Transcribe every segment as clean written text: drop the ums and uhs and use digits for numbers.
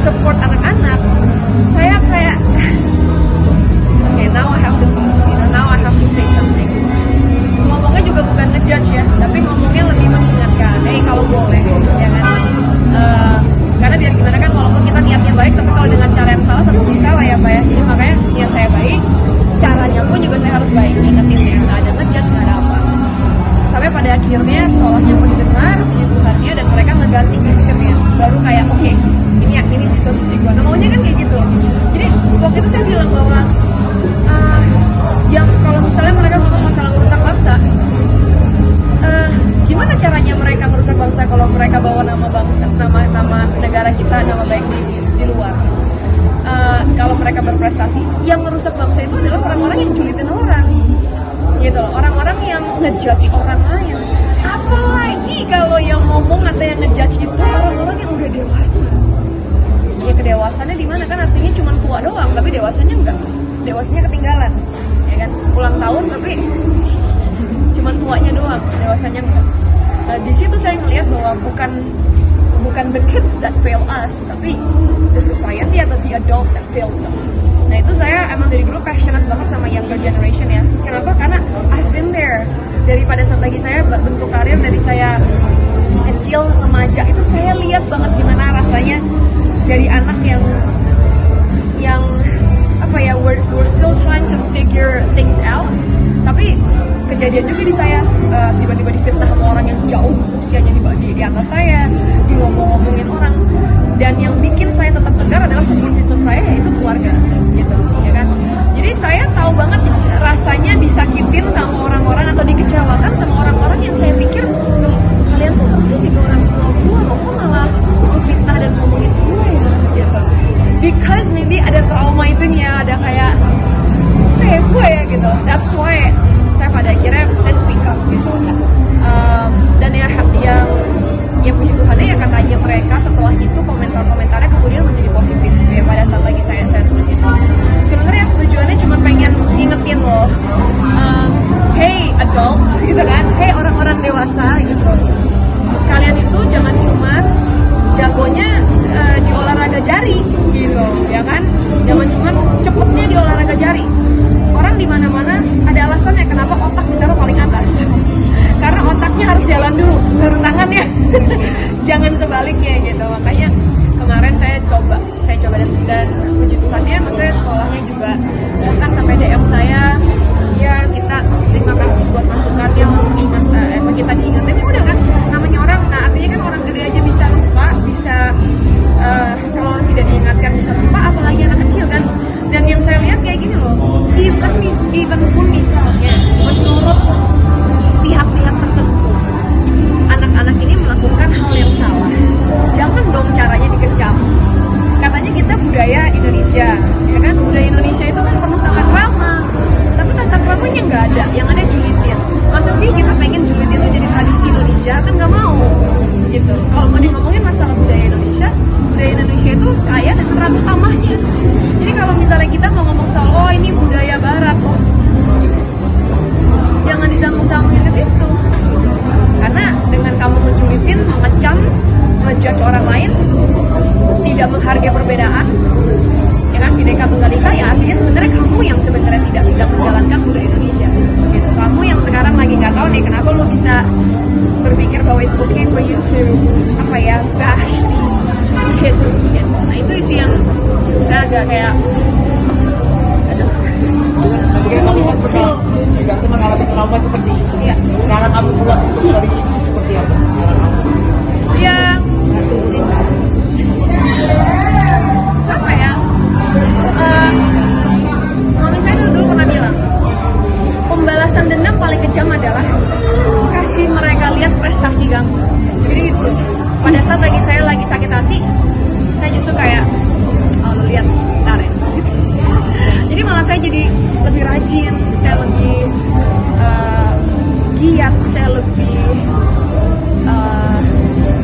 support anak-anak, saya kayak okay, now I have to talk, now I have to say something. Ngomongnya juga bukan ngejudge ya, tapi ngomongnya lebih mengingatkan, kalau boleh, ya kan? Karena biar gimana kan, walaupun kita niatnya baik, tapi kalau dengan cara yang salah tetap bisa lah ya Pak ya. Jadi makanya niat saya baik, caranya pun juga saya harus baik, ngingetinnya, nggak ada ngejudge, nggak ada apa. Sampai pada akhirnya sekolahnya pun didengar, puji Tuhannya, dan mereka ngeganti actionnya. Baru kayak oke, ini siswa-siswi gue. Nah maunya kan kayak gitu. Jadi waktu itu saya bilang bahwa yang kalau misalnya mereka ngomong masalah merusak bangsa, gimana caranya mereka merusak bangsa kalau mereka bawa nama bangsa, nama negara kita, nama baik di luar. Kalau mereka berprestasi, yang merusak bangsa itu adalah orang-orang yang julitin orang, gitu loh, orang-orang yang ngejudge orang lain. Apalagi kalau yang ngomong atau yang ngejudge itu orang-orang yang udah dewasa. Ya kedewasannya di mana kan, artinya cuma tua doang, tapi dewasanya enggak, dewasanya ketinggalan, ya kan, ulang tahun tapi cuma tuanya doang, dewasanya enggak. Nah, di situ saya ngelihat bahwa bukan the kids that fail us, tapi the society atau the adult that fail them. Nah itu saya emang dari dulu passionate banget sama younger generation ya. Kenapa? Karena I've been there. Daripada saat lagi saya bentuk karir dari saya kecil, remaja, itu saya lihat banget gimana rasanya jadi anak yang apa ya, we're still trying to figure things out. Tapi kejadian juga di saya, tiba-tiba difitnah sama orang yang jauh usianya di atas saya, ngomongin orang, dan yang bikin saya tetap tegar adalah support system saya, yaitu keluarga, gitu, ya kan. Jadi saya tahu banget rasanya disakitin sama orang-orang atau dikecewakan sama orang-orang yang saya pikir, loh kalian tuh harusnya jadi orang tua gue, loh kok malah fitnah dan ngomongin gue ya, gitu. Because maybe ada trauma itunya, ada kayak gue ya gitu. That's why saya pada akhirnya saya speak up gitu. Dan yang puji Tuhan ya, katanya mereka setelah itu komentar-komentarnya kemudian menjadi positif ya pada saat lagi saya tulis itu. Sebenarnya tujuannya cuma pengen ngingetin loh, hey adults gitu kan, hey orang-orang dewasa gitu. Kalian itu jangan cuma jagonya di olahraga jari gitu, ya kan? Jangan cuma cepetnya di olahraga jari. Orang di mana-mana ada alasannya kenapa otak ditaruh paling atas. Karena otaknya harus jalan dulu, baru tangannya. Jangan sebaliknya gitu. Makanya kemarin saya coba dan puji Tuhannya, maksudnya sekolahnya juga bahkan sampai DM saya, ya kita terima kasih buat masukannya untuk kita diingetin, ya udah kan, namanya orang, nah artinya kan orang gede aja bisa lupa, bisa kalau tidak diingatkan bisa lupa, apalagi anak kecil kan. Dan yang saya lihat kayak gini loh, even pun misalnya menurut pihak-pihak tertentu anak-anak ini melakukan hal yang salah, jangan dong caranya dikecam. Katanya kita budaya Indonesia, ya kan, budaya Indonesia itu kan penuh tata krama, tapi tata kramanya nggak ada, yang ada julitin. Masa sih kita pengen julid itu jadi tradisi Indonesia? Kan nggak mau gitu. Kalau mau ngomongin masalah budaya Indonesia itu kaya dengan rambut tamahnya. Jadi kalau misalnya kita mau ngomong soal ini budaya barat, jangan disambung-sambungin ke situ. Karena dengan kamu menjulitin, mengecam, ngejudge orang lain, tidak menghargai perbedaan, ya kan, Bhinneka Tunggal Ika, ya artinya sebenarnya kamu yang sebenarnya tidak sedang menjalankan budaya Indonesia. Gitu. Kamu yang sekarang lagi nggak tahu nih kenapa lo bisa berpikir bahwa it's okay for you to bash these kids. Gitu. Nah itu isi yang saya agak kayak, aduh. Kamu juga mengalami trauma seperti itu. Iya. Cara kamu buat untuk dari itu seperti apa? Ya, apa ya? Mami saya dulu pernah bilang, pembalasan dendam paling kejam adalah kasih mereka lihat prestasi kamu. Jadi itu, pada saat saya lagi sakit hati, saya justru kayak, lu lihat, bentar ya. Gitu. Jadi malah saya jadi lebih rajin, saya lebih giat, saya lebih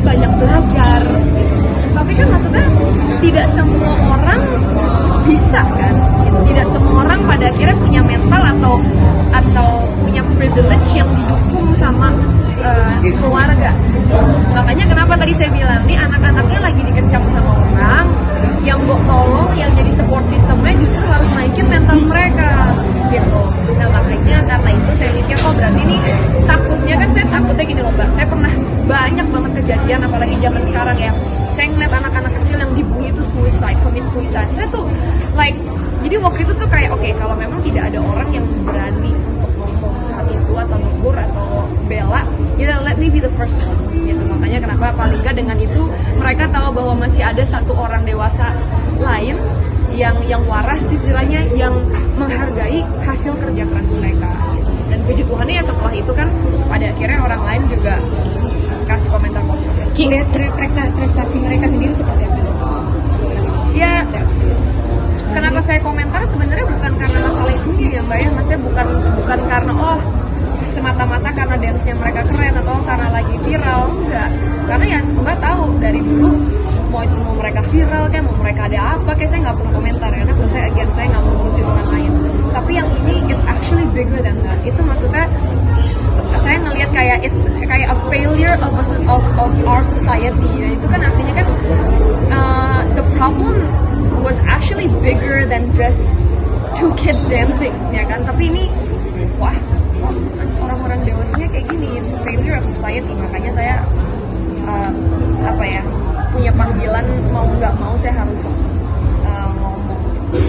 banyak belajar. Gitu. Tapi kan maksudnya tidak semua orang bisa kan, gitu. Tidak semua orang pada akhirnya punya mental atau punya privilege yang didukung sama keluarga. Makanya kenapa tadi saya bilang nih anak-anaknya lagi dikecam sama orang, yang gue tolong, yang jadi support sistemnya justru harus naikin mental mereka gitu. Nah makanya karena itu saya mikir, oh berarti nih takutnya kan, saya takutnya gini loh Mbak, saya pernah banyak banget kejadian apalagi zaman sekarang ya, saya ngeliat anak-anak kecil yang dibully itu commit suicide. Saya tuh like, jadi waktu itu tuh kayak oke, kalau memang tidak ada orang yang berani untuk ngomong saat itu atau negur atau bela, let me be the first one gitu. Makanya kenapa paling nggak dengan itu mereka tahu bahwa masih ada satu orang dewasa lain yang waras istilahnya, yang menghargai hasil kerja keras mereka gitu. Dan puji Tuhannya ya setelah itu kan pada akhirnya orang lain juga kasih komentar positif. Lihat prestasi mereka sendiri seperti apa? Ya, kenapa saya komentar sebenarnya bukan karena masalah itu ya Mbak ya, maksudnya bukan karena semata-mata karena dance-nya mereka keren atau karena lagi viral, enggak. Karena ya Mbak tahu dari dulu mau mereka viral kayak mau mereka ada apa kayak saya nggak pernah komentar karena buat saya saya nggak mau ngurusin orang lain. Tapi yang ini it's actually bigger than that. Itu maksudnya saya ngelihat kayak it's kayak a failure of our society. Nah, itu kan artinya kan the problem was actually bigger than just two kids dancing, ya kan? Tapi ini wah orang-orang dewasanya kayak gini, it's a failure of society. Makanya saya punya panggilan, mau nggak mau saya harus ngomong.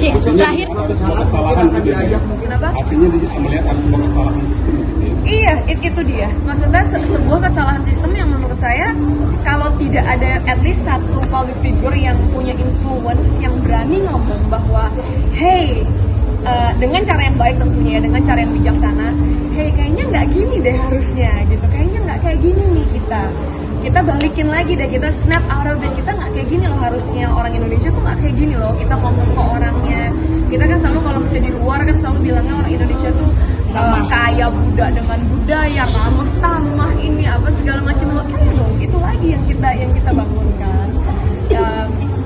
Cik, terakhir kesalahan diajak mungkin Kenapa? Artinya dia melihat ada sebuah kesalahan sistem gitu ya. Iya, itu dia. Maksudnya sebuah kesalahan sistem yang menurut saya kalau tidak ada at least satu public figure yang punya influence, yang berani ngomong bahwa hey, dengan cara yang baik tentunya ya, dengan cara yang bijaksana, hey kayaknya nggak gini deh harusnya gitu, kayaknya nggak kayak gini nih kita balikin lagi deh, kita snap out of it, kita nggak kayak gini loh harusnya, orang Indonesia tuh nggak kayak gini loh, kita ngomong ke orangnya, kita kan selalu kalau misalnya di luar kan selalu bilangnya orang Indonesia tuh kaya dengan budaya, ramah tamah ini apa segala macam loh, kan dong itu lagi yang kita bangunkan.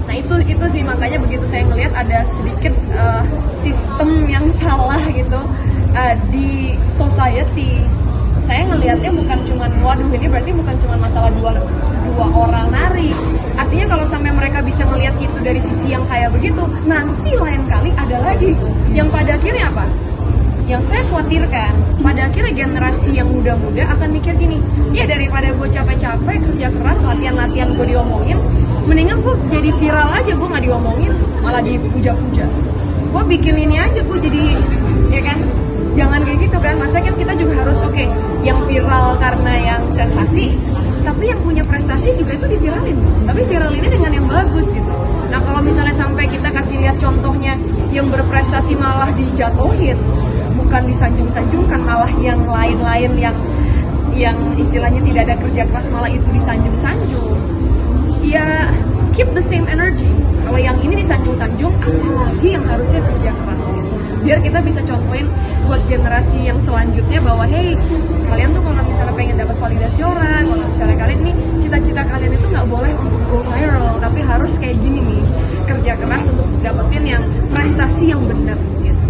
Nah itu sih makanya begitu saya ngelihat ada sedikit sistem yang salah gitu di society. Saya ngelihatnya bukan cuman waduh ini berarti bukan cuma masalah dua orang nari. Artinya kalau sampai mereka bisa melihat itu dari sisi yang kayak begitu, nanti lain kali ada lagi yang pada akhirnya apa? Yang saya khawatirkan pada akhirnya generasi yang muda-muda akan mikir gini, ya daripada gue capek-capek kerja keras latihan-latihan gue diomongin, mendingan gue jadi viral aja, gue nggak diomongin malah dipuja-puja. Gue bikin ini aja, gue jadi ya kan. Jangan kayak gitu kan, maksudnya kan kita juga harus yang viral karena yang sensasi, tapi yang punya prestasi juga itu diviralin, tapi viralinnya dengan yang bagus gitu. Nah kalau misalnya sampai kita kasih lihat contohnya yang berprestasi malah dijatuhin, bukan disanjung-sanjungkan, malah yang lain-lain yang istilahnya tidak ada kerja keras malah itu disanjung-sanjung, ya keep the same energy. Kalau yang ini disanjung-sanjung, apa lagi yang harusnya kerja keras gitu. Biar kita bisa contohin buat generasi yang selanjutnya bahwa hey, kalian tuh kalau misalnya pengen dapat validasi orang, kalau misalnya kalian nih cita-cita kalian itu nggak boleh untuk go viral, tapi harus kayak gini nih, kerja keras untuk dapetin yang prestasi yang benar gitu.